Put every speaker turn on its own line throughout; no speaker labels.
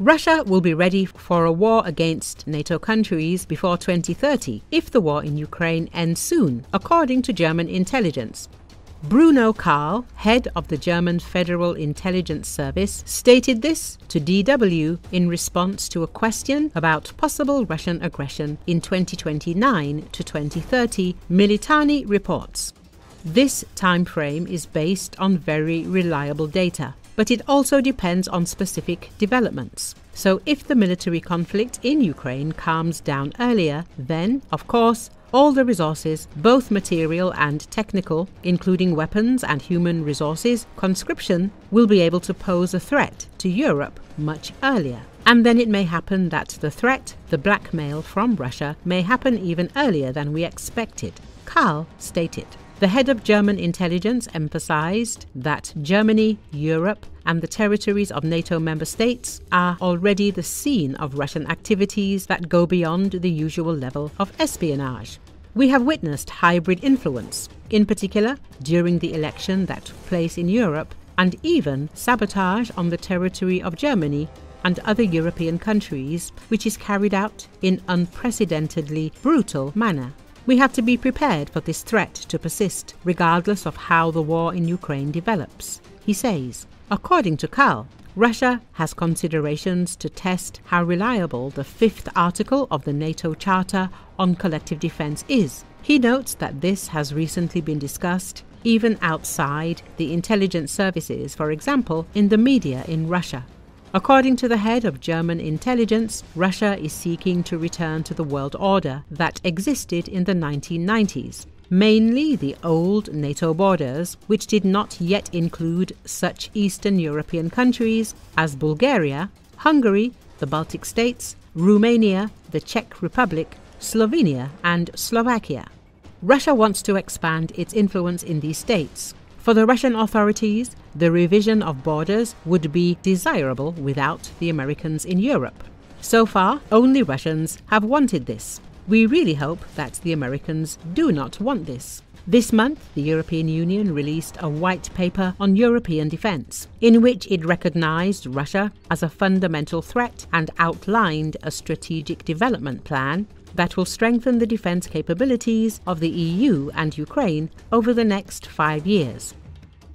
Russia will be ready for a war against NATO countries before 2030 if the war in Ukraine ends soon, according to German intelligence. Bruno Kahl, head of the German Federal Intelligence Service, stated this to DW in response to a question about possible Russian aggression in 2029 to 2030, Militarny reports. This time frame is based on very reliable data, but it also depends on specific developments. So if the military conflict in Ukraine calms down earlier, then, of course, all the resources, both material and technical, including weapons and human resources, conscription, will be able to pose a threat to Europe much earlier. And then it may happen that the threat, the blackmail from Russia, may happen even earlier than we expected, Kahl stated. The head of German intelligence emphasized that Germany, Europe, and the territories of NATO member states are already the scene of Russian activities that go beyond the usual level of espionage. We have witnessed hybrid influence, in particular during the election that took place in Europe, and even sabotage on the territory of Germany and other European countries, which is carried out in unprecedentedly brutal manner. We have to be prepared for this threat to persist, regardless of how the war in Ukraine develops, he says. According to Kahl, Russia has considerations to test how reliable the 5th article of the NATO Charter on Collective Defense is. He notes that this has recently been discussed even outside the intelligence services, for example, in the media in Russia. According to the head of German intelligence, Russia is seeking to return to the world order that existed in the 1990s, mainly the old NATO borders, which did not yet include such Eastern European countries as Bulgaria, Hungary, the Baltic states, Romania, the Czech Republic, Slovenia, and Slovakia. Russia wants to expand its influence in these states. For the Russian authorities, the revision of borders would be desirable without the Americans in Europe. So far, only Russians have wanted this. We really hope that the Americans do not want this. This month, the European Union released a white paper on European defense, in which it recognized Russia as a fundamental threat and outlined a strategic development plan that will strengthen the defense capabilities of the EU and Ukraine over the next 5 years.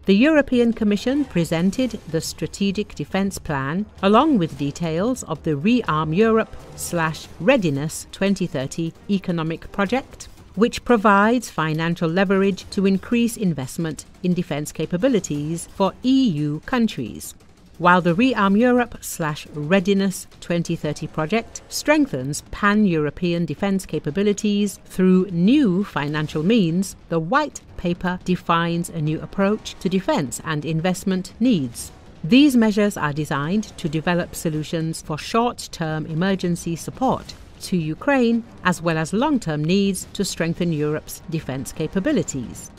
The European Commission presented the Strategic Defence Plan along with details of the Rearm Europe/Readiness 2030 economic project, which provides financial leverage to increase investment in defence capabilities for EU countries, while the Rearm Europe/Readiness 2030 project strengthens pan-European defence capabilities through new financial means. The White Paper defines a new approach to defence and investment needs. These measures are designed to develop solutions for short-term emergency support to Ukraine, as well as long-term needs to strengthen Europe's defence capabilities.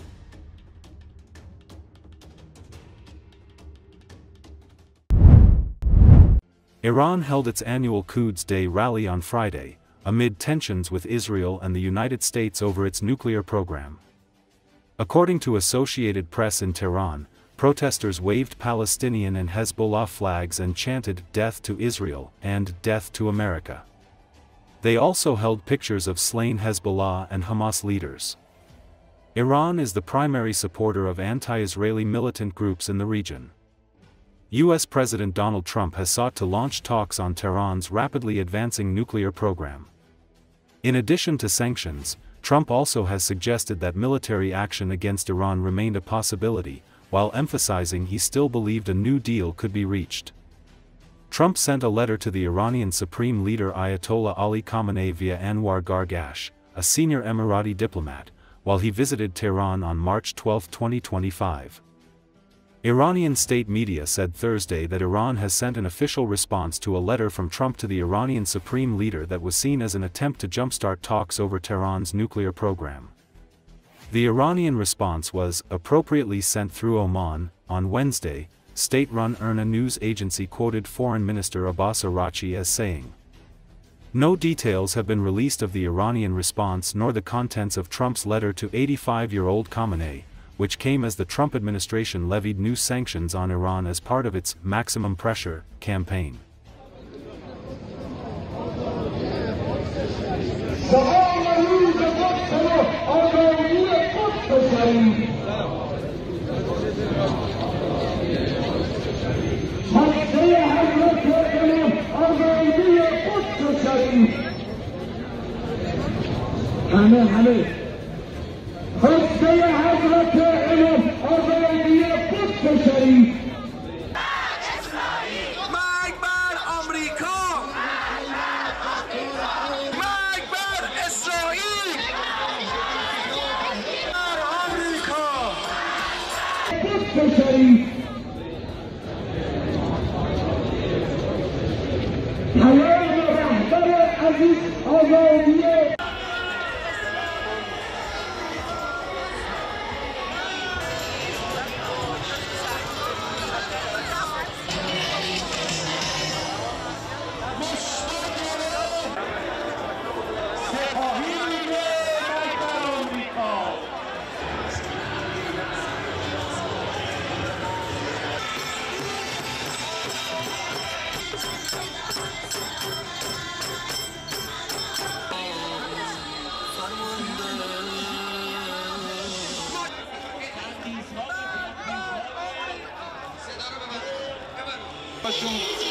Iran held its annual Quds Day rally on Friday, amid tensions with Israel and the United States over its nuclear program. According to Associated Press in Tehran, protesters waved Palestinian and Hezbollah flags and chanted "Death to Israel" and "Death to America." They also held pictures of slain Hezbollah and Hamas leaders. Iran is the primary supporter of anti-Israeli militant groups in the region. U.S. President Donald Trump has sought to launch talks on Tehran's rapidly advancing nuclear program. In addition to sanctions, Trump also has suggested that military action against Iran remained a possibility, while emphasizing he still believed a new deal could be reached. Trump sent a letter to the Iranian Supreme Leader Ayatollah Ali Khamenei via Anwar Gargash, a senior Emirati diplomat, while he visited Tehran on March 12, 2025. Iranian state media said Thursday that Iran has sent an official response to a letter from Trump to the Iranian Supreme Leader that was seen as an attempt to jumpstart talks over Tehran's nuclear program. The Iranian response was appropriately sent through Oman. On Wednesday, state-run IRNA news agency quoted Foreign Minister Abbas Araghchi as saying, "No details have been released of the Iranian response nor the contents of Trump's letter to 85-year-old Khamenei, which came as the Trump administration levied new sanctions on Iran as part of its maximum pressure campaign."
همه خسته حضرت امام آزادی قدس شریف.
مرگ بر آمریکا، مرگ بر اسرائیل، بر آمریکا
قدس شریف. پیام رهبر عزیز آزادی
باشون.